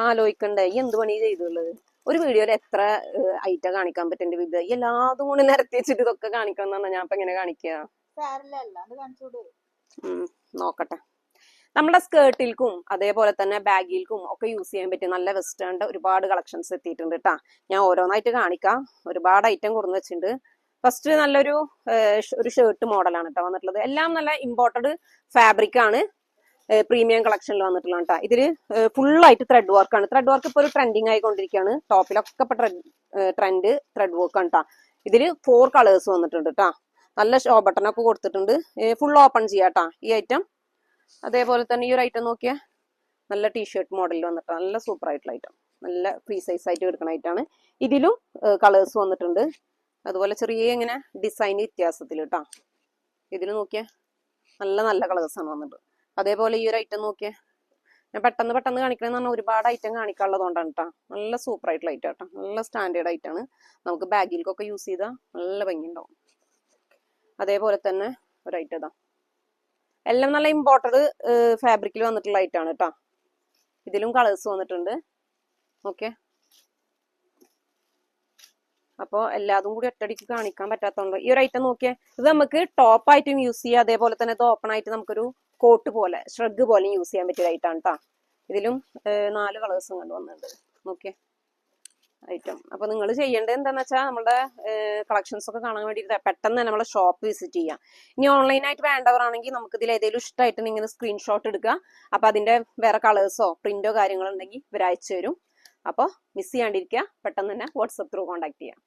ആലോചിക്കണ്ടേ ഈ എന്ത് പണി ചെയ്തുള്ളത്? ഒരു വീഡിയോയിൽ എത്ര ഐറ്റം കാണിക്കാൻ പറ്റും വിധ എല്ലാതും കൊണ്ട് നിരത്തി വെച്ചിട്ട് ഇതൊക്കെ കാണിക്കണം എന്ന് പറഞ്ഞാൽ ഞാൻ ഇപ്പൊ എങ്ങനെ കാണിക്കുക? നോക്കട്ടെ. നമ്മുടെ സ്കേർട്ടിൽക്കും അതേപോലെ തന്നെ ബാഗിൽക്കും ഒക്കെ യൂസ് ചെയ്യാൻ പറ്റിയ നല്ല വെസ്റ്റേണിന്റെ ഒരുപാട് കളക്ഷൻസ് എത്തിയിട്ടുണ്ട് കേട്ടാ. ഞാൻ ഓരോന്നായിട്ട് കാണിക്കാം. ഒരുപാട് ഐറ്റം കൊടുന്ന് വെച്ചിട്ടുണ്ട്. ഫസ്റ്റ് നല്ലൊരു ഷർട്ട് മോഡലാണ് കേട്ടോ വന്നിട്ടുള്ളത്. എല്ലാം നല്ല ഇമ്പോർട്ടഡ് ഫാബ്രിക് ആണ്. പ്രീമിയം കളക്ഷനിൽ വന്നിട്ടുള്ള കേട്ടോ. ഇതില് ഫുള്ളായിട്ട് ത്രെഡ് വർക്ക് ആണ്. ത്രെഡ് വർക്ക് ഇപ്പോൾ ഒരു ട്രെൻഡിങ് ആയിക്കൊണ്ടിരിക്കുകയാണ്. ടോപ്പിലൊക്കെ ഇപ്പൊ ട്രെൻഡ് ത്രെഡ് വർക്ക് ആണ് കേട്ടോ. ഇതില് 4 കളേഴ്സ് വന്നിട്ടുണ്ട് കേട്ടോ. നല്ല ഷോ ബട്ടണൊക്കെ കൊടുത്തിട്ടുണ്ട്. ഫുൾ ഓപ്പൺ ചെയ്യാട്ടാ ഈ ഐറ്റം. അതേപോലെ തന്നെ ഈ ഒരു ഐറ്റം നോക്കിയാൽ നല്ല ടീഷർട്ട് മോഡലിൽ വന്നിട്ട് നല്ല സൂപ്പർ ആയിട്ടുള്ള ഐറ്റം. നല്ല ഫ്രീ സൈസ് ആയിട്ട് എടുക്കുന്ന ഐറ്റാണ്. ഇതിലും കളേഴ്സ് വന്നിട്ടുണ്ട്. അതുപോലെ ചെറിയ ഇങ്ങനെ ഡിസൈൻ വ്യത്യാസത്തിൽ കേട്ടോ. ഇതിൽ നോക്കിയാൽ നല്ല നല്ല കളേഴ്സാണ് വന്നിട്ട്. അതേപോലെ ഈ ഒരു ഐറ്റം നോക്കിയാൽ ഞാൻ പെട്ടെന്ന് കാണിക്കണമെന്ന് പറഞ്ഞാൽ ഒരുപാട് ഐറ്റം കാണിക്കാനുള്ളതുകൊണ്ടാണ് കേട്ടോ. നല്ല സൂപ്പർ ആയിട്ടുള്ള ഐറ്റം കേട്ടോ. നല്ല സ്റ്റാൻഡേർഡ് ആയിട്ടാണ്. നമുക്ക് ബാഗിലേക്കൊക്കെ യൂസ് ചെയ്താൽ നല്ല ഭംഗിയുണ്ടാവും. അതേപോലെ തന്നെ ഒരു ഐറ്റം ഇതാ. എല്ലാം നല്ല ഇമ്പോർട്ടഡ് ഫാബ്രിക്കിൽ വന്നിട്ടുള്ള ഐറ്റാണ് കേട്ടോ. ഇതിലും കളേഴ്സ് വന്നിട്ടുണ്ട്. ഓക്കെ, അപ്പോൾ എല്ലാതും കൂടി ഒറ്റയടിക്ക് കാണിക്കാൻ പറ്റാത്തതുകൊണ്ട് ഈ ഒരു ഐറ്റം നോക്കിയാൽ ഇത് നമുക്ക് ടോപ്പായിട്ടും യൂസ് ചെയ്യാം. അതേപോലെ തന്നെ ഇത് ഓപ്പൺ ആയിട്ട് നമുക്കൊരു കോട്ട് പോലെ ഷ്രഗ് പോലെ യൂസ് ചെയ്യാൻ പറ്റിയ ഐറ്റാണ് കേട്ടോ. ഇതിലും 4 കളേഴ്സും കണ്ടു വന്നിട്ടുണ്ട്. Okay item. അപ്പൊ നിങ്ങൾ ചെയ്യേണ്ടത് എന്താണെന്ന് വെച്ചാൽ നമ്മുടെ കളക്ഷൻസ് ഒക്കെ കാണാൻ വേണ്ടിയിട്ട് പെട്ടെന്ന് തന്നെ നമ്മളെ ഷോപ്പ് വിസിറ്റ് ചെയ്യാം. ഇനി ഓൺലൈനായിട്ട് വേണ്ടവരാണെങ്കിൽ നമുക്ക് ഇതിൽ ഏതെങ്കിലും ഇഷ്ടമായിട്ട് നിങ്ങൾ സ്ക്രീൻഷോട്ട് എടുക്കുക. അപ്പൊ അതിന്റെ വേറെ കളേഴ്സോ പ്രിന്റോ കാര്യങ്ങളോ ഉണ്ടെങ്കിൽ ഇവർ അയച്ചു തരും. അപ്പോൾ മിസ് ചെയ്യാണ്ടിരിക്കുക. പെട്ടെന്ന് തന്നെ വാട്സപ്പ് ത്രൂ കോൺടാക്ട് ചെയ്യാം.